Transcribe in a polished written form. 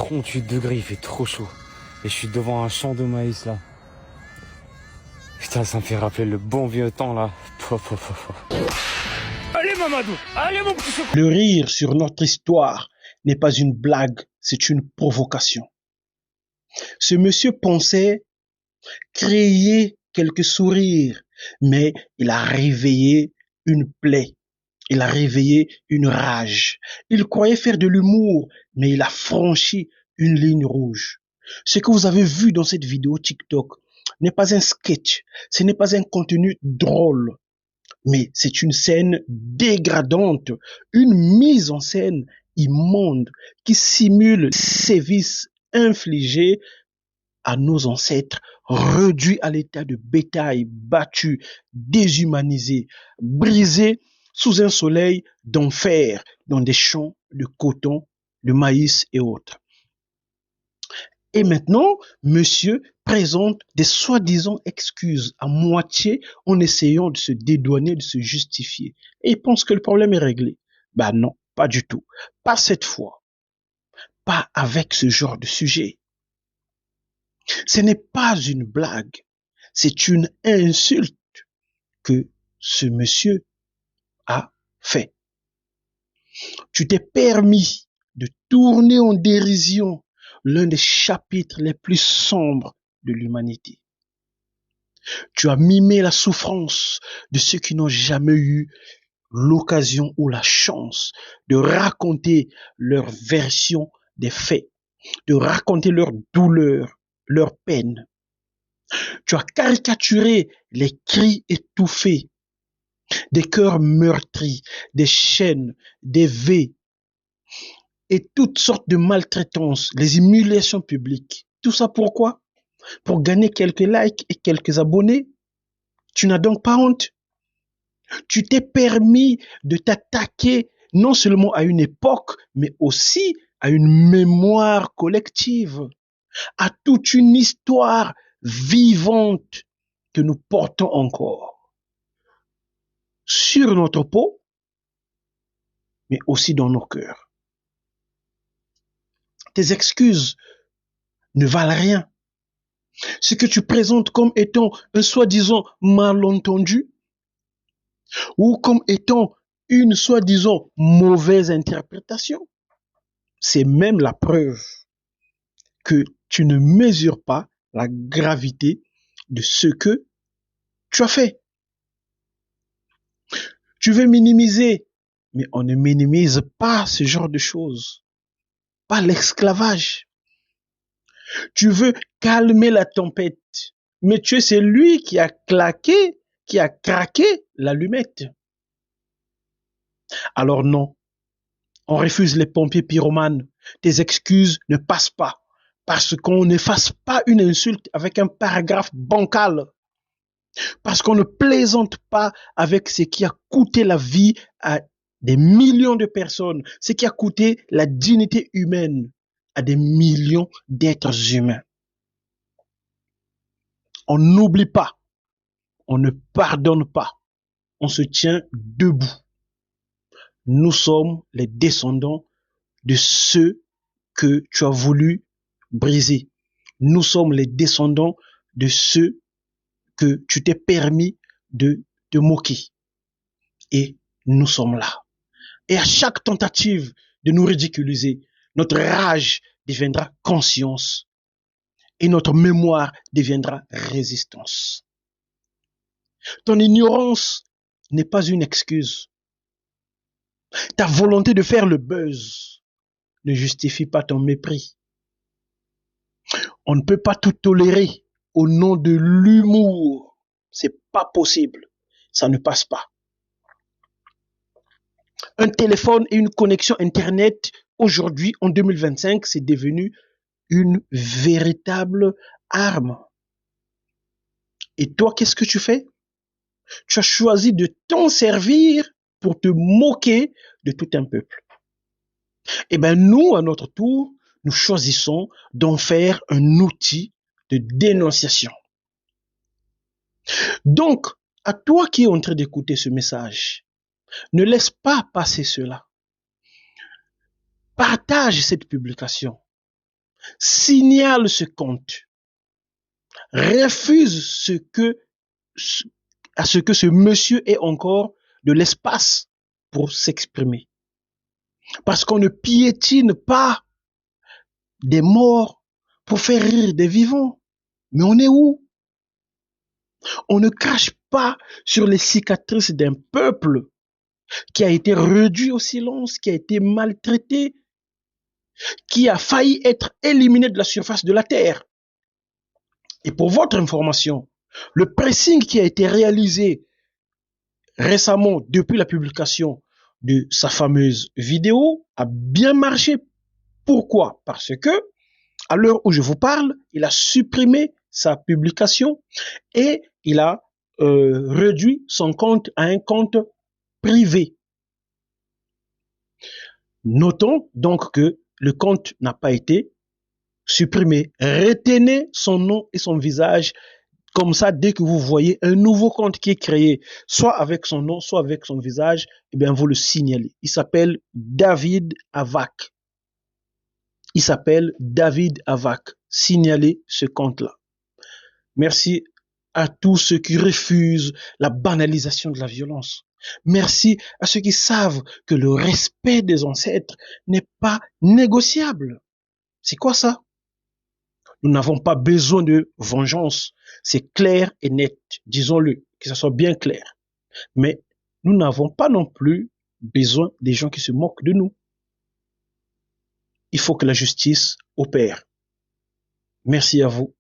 38 degrés, il fait trop chaud. Et je suis devant un champ de maïs là. Putain, ça me fait rappeler le bon vieux temps là. Allez Mamadou, allez mon petit chocolat. Le rire sur notre histoire n'est pas une blague, c'est une provocation. Ce monsieur pensait créer quelques sourires, mais il a réveillé une plaie. Il a réveillé une rage. Il croyait faire de l'humour, mais il a franchi une ligne rouge. Ce que vous avez vu dans cette vidéo TikTok n'est pas un sketch, ce n'est pas un contenu drôle, mais c'est une scène dégradante, une mise en scène immonde qui simule les sévices infligés à nos ancêtres, réduits à l'état de bétail, battus, déshumanisés, brisés sous un soleil d'enfer dans des champs de coton, de maïs et autres. Et maintenant, monsieur présente des soi-disant excuses à moitié en essayant de se dédouaner, de se justifier. Et il pense que le problème est réglé. Ben non, pas du tout. Pas cette fois. Pas avec ce genre de sujet. Ce n'est pas une blague. C'est une insulte que ce monsieur a fait. Tu t'es permis de tourner en dérision l'un des chapitres les plus sombres de l'humanité. Tu as mimé la souffrance de ceux qui n'ont jamais eu l'occasion ou la chance de raconter leur version des faits, de raconter leur douleur, leur peine. Tu as caricaturé les cris étouffés, des cœurs meurtris, des chaînes, des vœux et toutes sortes de maltraitances, les humiliations publiques. Tout ça pourquoi? Pour gagner quelques likes et quelques abonnés? Tu n'as donc pas honte? Tu t'es permis de t'attaquer non seulement à une époque, mais aussi à une mémoire collective, à toute une histoire vivante que nous portons encore sur notre peau, mais aussi dans nos cœurs. Tes excuses ne valent rien. Ce que tu présentes comme étant un soi-disant malentendu ou comme étant une soi-disant mauvaise interprétation, c'est même la preuve que tu ne mesures pas la gravité de ce que tu as fait. Tu veux minimiser, mais on ne minimise pas ce genre de choses, pas l'esclavage. Tu veux calmer la tempête, mais tu es celui qui a claqué, qui a craqué l'allumette. Alors non, on refuse les pompiers pyromanes. Tes excuses ne passent pas parce qu'on n'efface pas une insulte avec un paragraphe bancal. Parce qu'on ne plaisante pas avec ce qui a coûté la vie à des millions de personnes, ce qui a coûté la dignité humaine à des millions d'êtres humains. On n'oublie pas, on ne pardonne pas, on se tient debout. Nous sommes les descendants de ceux que tu as voulu briser. Nous sommes les descendants de ceux que tu t'es permis de te moquer. Et nous sommes là. Et à chaque tentative de nous ridiculiser, notre rage deviendra conscience et notre mémoire deviendra résistance. Ton ignorance n'est pas une excuse. Ta volonté de faire le buzz ne justifie pas ton mépris. On ne peut pas tout tolérer au nom de l'humour. C'est pas possible. Ça ne passe pas. Un téléphone et une connexion Internet, aujourd'hui, en 2025, c'est devenu une véritable arme. Et toi, qu'est-ce que tu fais? Tu as choisi de t'en servir pour te moquer de tout un peuple. Eh bien, nous, à notre tour, nous choisissons d'en faire un outil de dénonciation. Donc, à toi qui es en train d'écouter ce message, ne laisse pas passer cela. Partage cette publication. signale ce compte, refuse à ce que ce monsieur ait encore de l'espace pour s'exprimer. Parce qu'on ne piétine pas des morts pour faire rire des vivants. Mais on est où? On ne crache pas sur les cicatrices d'un peuple qui a été réduit au silence, qui a été maltraité, qui a failli être éliminé de la surface de la terre. Et pour votre information, le pressing qui a été réalisé récemment depuis la publication de sa fameuse vidéo a bien marché. Pourquoi? Parce que, à l'heure où je vous parle, il a supprimé sa publication et il a réduit son compte à un compte privé. Notons donc que le compte n'a pas été supprimé. Retenez son nom et son visage. Comme ça, dès que vous voyez un nouveau compte qui est créé, soit avec son nom, soit avec son visage, eh bien, vous le signalez. Il s'appelle David Avak. Il s'appelle David Avak. Signalez ce compte-là. Merci à tous ceux qui refusent la banalisation de la violence. Merci à ceux qui savent que le respect des ancêtres n'est pas négociable. C'est quoi ça? Nous n'avons pas besoin de vengeance. C'est clair et net. Disons-le, que ça soit bien clair. Mais nous n'avons pas non plus besoin des gens qui se moquent de nous. Il faut que la justice opère. Merci à vous.